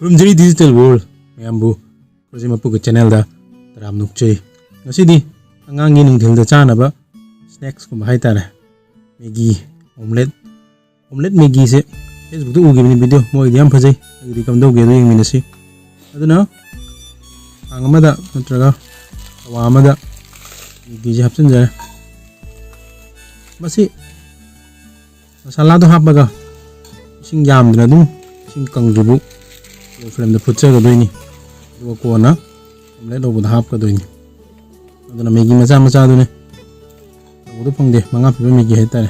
Rumjari Digital World mayambu Projimapu channel da taram nukchai ngasidi angangi nungthil da chanaba snacks ko bahai tare Maggi omelette Maggi se Facebook da ugibini video moi diam phajai agdi kamdo ge do yengminasi aduna angamada natraga awamada Maggi je hapsan jare masi masala do hapaga sing yamdna dum sing kangjubu frame da putcha ga doini do ko na omelette do da hap ka doini aduna Maggi macha do ne do phangde manga piba Maggi hetare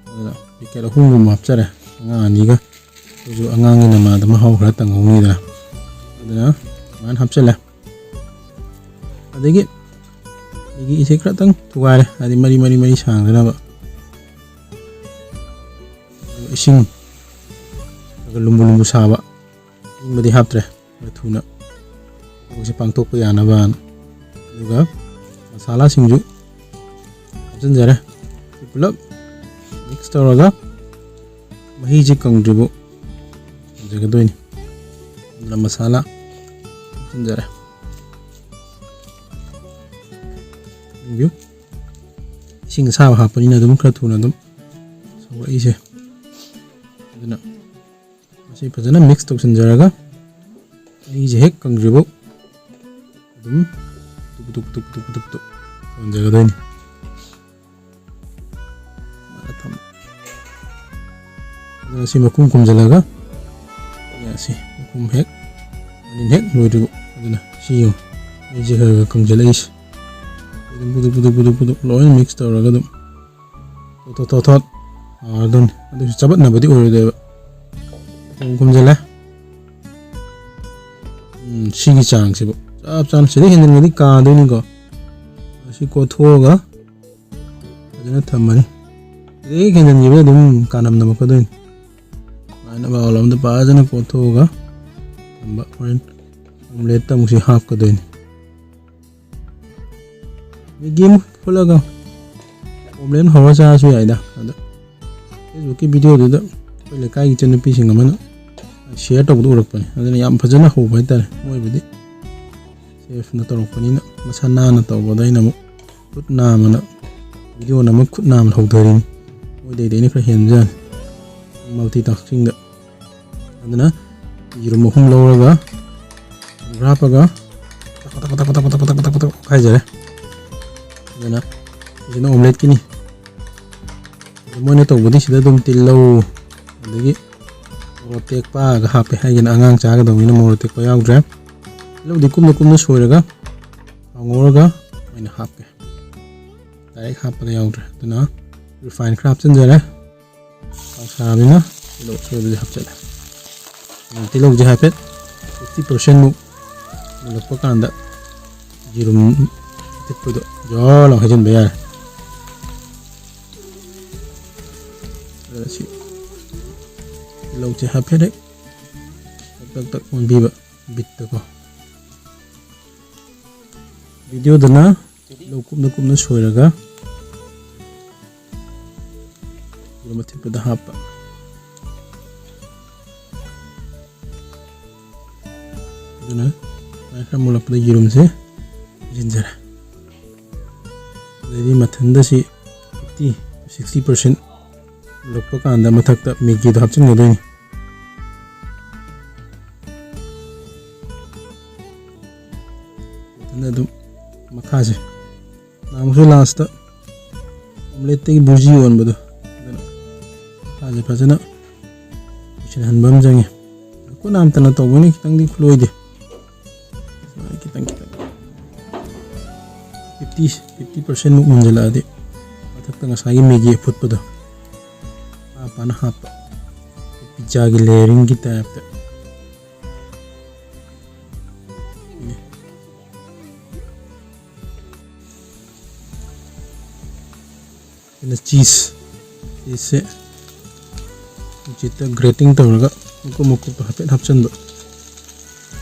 aduna pikera hungu mapchare anga aniga jo angangi na ma da ma haw khara tangoni da aduna man hapchale adegi Maggi ise khara tang thugare adi mari sang dana ba ising lumbu saba ingmadi haptre thuna ose pangtok pa yana ban duga masala singju hapsan jare pulap mix tawraga mahi je kangdribu jaga doini la masala hapsan jare view sing saba hapani na dum khra thuna dum sawra ise aduna masi phajana mix toksan jaraga ai je hek kangribo dum tuk on jaga doini atam aduna si makum jalaga ya si makum hek anin hek noiribo aduna si yo ai je ga kangjala is budu loin mix tawraga dum tot adun adu chabat na badi ore de kumjala sigi chang sibo chap chan sidi hin ngadi ka do ni go si ko thoga aduna thamani de hin ni be dum kanam na ko do ana ba olam da pa jana ko thoga tamba friend omelette ta musi half ko do ni game phulaga omelette hawa cha su yaida ada Facebook ki video do da pele kai ki chanu pi singa mana share to do rak pani adana yam phajana ho bai tar moi budi safe na to rak pani na masana na to bodai na mu put na mana video na mu khut na ho dharin moi dei ni khra hen jan multitasking da adana yiru mo hum lawraga rapaga tak khai jare adana ina omelette kini moine to bodi sida dum tillo adagi rotek pa ga hape hagen angang cha ga do ina morotek pa yaw dra lo di kum na soiraga angorga maina hape direct hape ga yaw dra tuna refine craft chen jara ang sabina lo so bi hap chala tilo je hape 50% mu lo pa kanda jirum tipudo jolo hajen bayar si lâu chỉ hấp hết đấy tak on biba bit ko video dana lâu kum na soiraga gurma tipu da hapa dana ai mulak da girum se jinjara jadi mathanda si 50-60% lokpa kanda mathakta Maggi do hapchin ngodoni tanda dum makhaje namsu last omelette ki burji on bodo haje phajana chin hanbam jange ko nam tana to boni kitang di khuloi de kitang 50% mu munjala de mathakta ngasai Maggi phut bodo pan hap pizza ki layering ki type ta ina cheese ise jita grating tawraga muku pa hapet hapchan do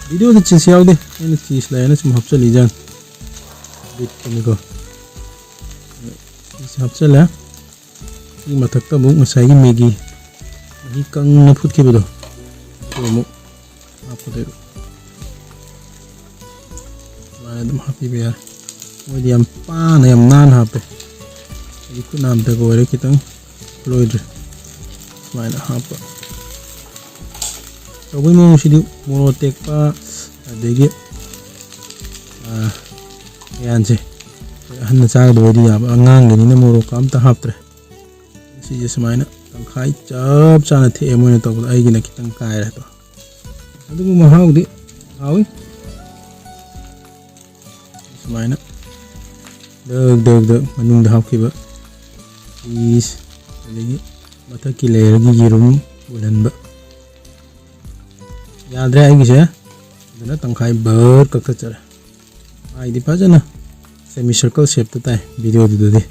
video de cheese yaw de ina cheese la ina sum hapchali jan bit ni ko cheese hapchala 이 마탁다 뭐 사이기 Maggi 이 깡나 풋기보다 또 뭐 ꯍꯥꯞꯀꯗꯣꯏꯕ ꯁꯨꯃꯥꯏꯅ ꯑꯗꯨꯝ ꯍꯥꯞꯄꯤꯕ ꯌꯥꯔꯦ ꯃꯣꯏꯗꯤ ꯌꯥꯝ ꯄꯥꯅ ꯌꯥꯝ ꯅꯥꯟꯅ ꯍꯥꯞꯄꯦ ꯑꯩꯗꯤ ꯈꯨꯠ ꯅꯥꯝꯇꯒ ꯑꯣꯏꯔꯦ ꯈꯤꯇꯪ ꯂꯣꯏꯗ꯭ꯔꯦ ꯁꯨꯃꯥꯏꯅ ꯍꯥꯞꯄ ꯇꯧꯕꯩ ꯃꯑꯣꯡꯁꯤꯗꯤ ꯃꯣꯔꯣꯛ ꯑꯇꯦꯛꯄ ꯑꯗꯒꯤ ꯃꯌꯥꯟꯁꯦ ꯑꯍꯟꯅ ꯆꯥꯒꯗꯕꯗꯤ ꯌꯥꯕ ꯑꯉꯥꯡꯒꯤꯅꯤꯅ ꯃꯣꯔꯣꯛꯀ ꯑꯝꯇ ꯍꯥꯞꯇ꯭ꯔꯦ ꯁꯤꯁꯦ ꯁꯨꯃꯥꯏꯅ ꯇꯪꯈꯥꯏ ꯆꯞ ꯆꯥꯅ ꯊꯦꯛꯑꯦ ꯃꯣꯏꯅ ꯇꯧꯕꯗ ꯑꯩꯒꯤꯅ ꯈꯤꯇꯪ ꯀꯥꯏꯔꯦ ꯑꯗꯣ ꯑꯗꯨꯕꯨ ꯃꯍꯥꯎꯗꯤ ꯍꯥꯎꯏ ꯁꯨꯃꯥꯏꯅ ꯗꯛ ꯃꯅꯨꯡꯗ ꯍꯥꯞꯈꯤꯕ ꯆꯤꯁ ꯑꯗꯒꯤ ꯃꯊꯛꯀꯤ ꯂꯦꯌꯔꯒꯤ ꯌꯦꯔꯨꯝ ꯃꯨꯜꯍꯟꯕ ꯌꯥꯗ꯭ꯔꯦ ꯑꯩꯒꯤꯁꯦ ꯑꯗꯨꯅ ꯇꯪꯈꯥꯏ ꯕꯔ ꯀꯛꯊꯠꯆꯔꯦ ꯃꯥꯏꯗꯤ ꯐꯖꯅ ꯁꯦꯃꯤ ꯁꯔꯀꯜ ꯁꯦꯞꯇ ꯇꯥꯏ ꯚꯤꯗꯤꯑꯣꯗꯨꯗꯗꯤ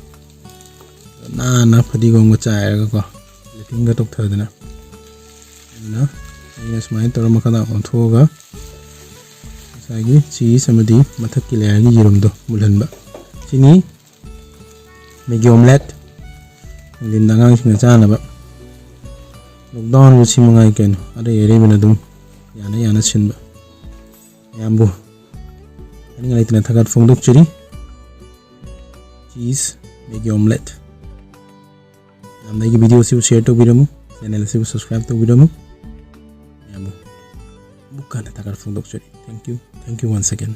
ꯅꯥꯟꯅ ꯐꯗꯤꯒꯣꯝꯒ ꯆꯥꯏꯔꯒꯀꯣ ꯂꯦꯇꯤꯡꯒ ꯇꯧꯊꯗꯅ ꯑꯗꯨꯅ ꯑꯩꯅ ꯁꯨꯃꯥꯏꯅ ꯇꯧꯔ ꯃꯈꯥꯗ ꯑꯣꯟꯊꯣꯛꯑꯒ ꯉꯁꯥꯏꯒꯤ ꯆꯤꯁ ꯑꯃꯗꯤ ꯃꯊꯛꯀꯤ ꯂꯦꯌꯔꯒꯤ ꯌꯦꯔꯨꯝꯗꯣ ꯃꯨꯜꯍꯟꯕ ꯁꯤꯅꯤ ꯃꯦꯒꯤ ꯑꯣꯝꯂꯦꯠ ꯅꯨꯡꯊꯤꯟꯗ ꯑꯉꯥꯡꯁꯤꯡꯅ ꯆꯥꯅꯕ ꯂꯣꯛꯗꯥꯎꯟꯕꯨ ꯁꯤ ꯃꯉꯥꯏ ꯀꯩꯅꯣ ꯑꯔꯩ ꯑꯔꯩꯕꯅ ꯑꯗꯨꯝ ꯌꯥꯅ ꯁꯤꯟꯕ ꯃꯌꯥꯝꯕꯨ ꯍꯥꯏꯅꯤꯡꯉꯥꯏ ꯂꯩꯇꯅ ꯊꯥꯒꯠ ꯐꯣꯡꯗꯣꯛꯆꯔꯤ ꯆꯤꯁ ꯃꯦꯒꯤ ꯑꯣꯝꯂꯦꯠ ꯌꯥꯝꯅ ꯑꯩꯒꯤ ꯚꯤꯗꯤꯑꯣꯁꯤꯕꯨ ꯁꯤꯌꯔ ꯇꯧꯕꯤꯔꯝꯃꯨ ꯆꯦꯅꯦꯜ ꯑꯁꯤꯕꯨ ꯁꯕꯁꯀ꯭ꯔꯥꯏꯕ ꯇꯧꯕꯤꯔꯝꯃꯨ ꯃꯌꯥꯝꯕꯨ ꯑꯃꯨꯛ ꯍꯟꯅ ꯊꯥꯒꯠ ꯐꯣꯡꯗꯣꯛꯆꯔꯤ ꯊꯦꯡꯛ ꯌꯨ ꯋꯥꯟꯁ ꯑꯒꯦꯟ